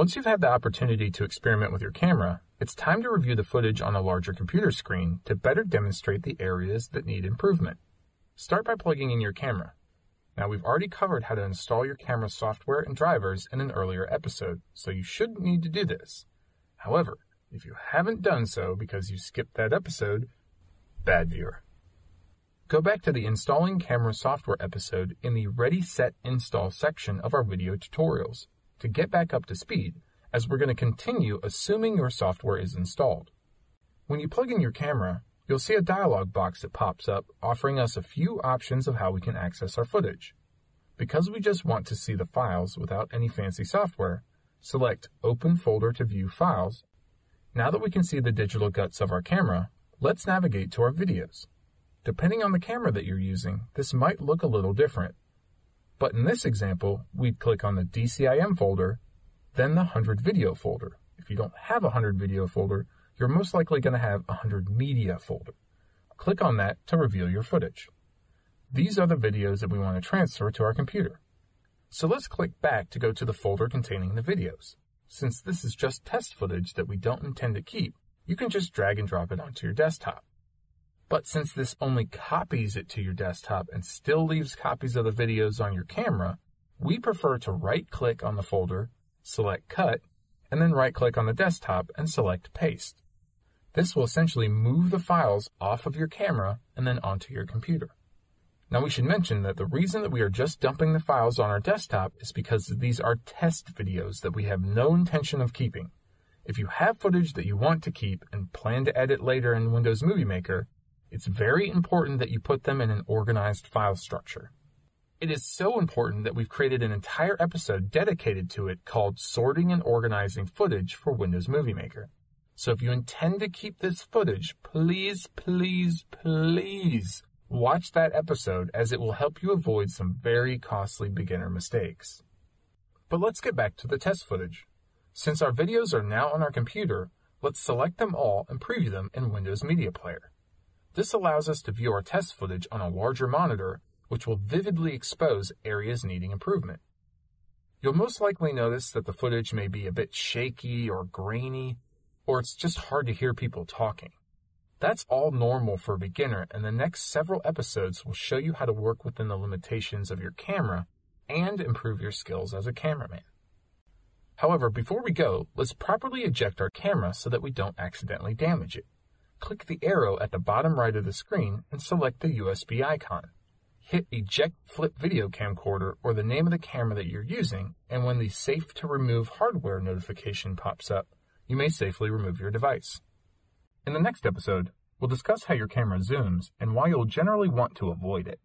Once you've had the opportunity to experiment with your camera, it's time to review the footage on a larger computer screen to better demonstrate the areas that need improvement. Start by plugging in your camera. Now, we've already covered how to install your camera software and drivers in an earlier episode, so you shouldn't need to do this. However, if you haven't done so because you skipped that episode, bad viewer. Go back to the Installing Camera Software episode in the Ready Set Install section of our video tutorials to get back up to speed, as we're going to continue assuming your software is installed. When you plug in your camera, you'll see a dialog box that pops up offering us a few options of how we can access our footage. Because we just want to see the files without any fancy software, select Open Folder to view files. Now that we can see the digital guts of our camera, let's navigate to our videos. Depending on the camera that you're using, this might look a little different. But in this example, we'd click on the DCIM folder, then the 100 video folder. If you don't have a 100 video folder, you're most likely going to have a 100 media folder. Click on that to reveal your footage. These are the videos that we want to transfer to our computer. So let's click back to go to the folder containing the videos. Since this is just test footage that we don't intend to keep, you can just drag and drop it onto your desktop. But since this only copies it to your desktop and still leaves copies of the videos on your camera, we prefer to right-click on the folder, select Cut, and then right-click on the desktop and select Paste. This will essentially move the files off of your camera and then onto your computer. Now we should mention that the reason that we are just dumping the files on our desktop is because these are test videos that we have no intention of keeping. If you have footage that you want to keep and plan to edit later in Windows Movie Maker, it's very important that you put them in an organized file structure. It is so important that we've created an entire episode dedicated to it called Sorting and Organizing Footage for Windows Movie Maker. So if you intend to keep this footage, please, please, please watch that episode, as it will help you avoid some very costly beginner mistakes. But let's get back to the test footage. Since our videos are now on our computer, let's select them all and preview them in Windows Media Player. This allows us to view our test footage on a larger monitor, which will vividly expose areas needing improvement. You'll most likely notice that the footage may be a bit shaky or grainy, or it's just hard to hear people talking. That's all normal for a beginner, and the next several episodes will show you how to work within the limitations of your camera and improve your skills as a cameraman. However, before we go, let's properly eject our camera so that we don't accidentally damage it. Click the arrow at the bottom right of the screen and select the USB icon. Hit Eject Flip Video Camcorder or the name of the camera that you're using, and when the Safe to Remove Hardware notification pops up, you may safely remove your device. In the next episode, we'll discuss how your camera zooms and why you'll generally want to avoid it.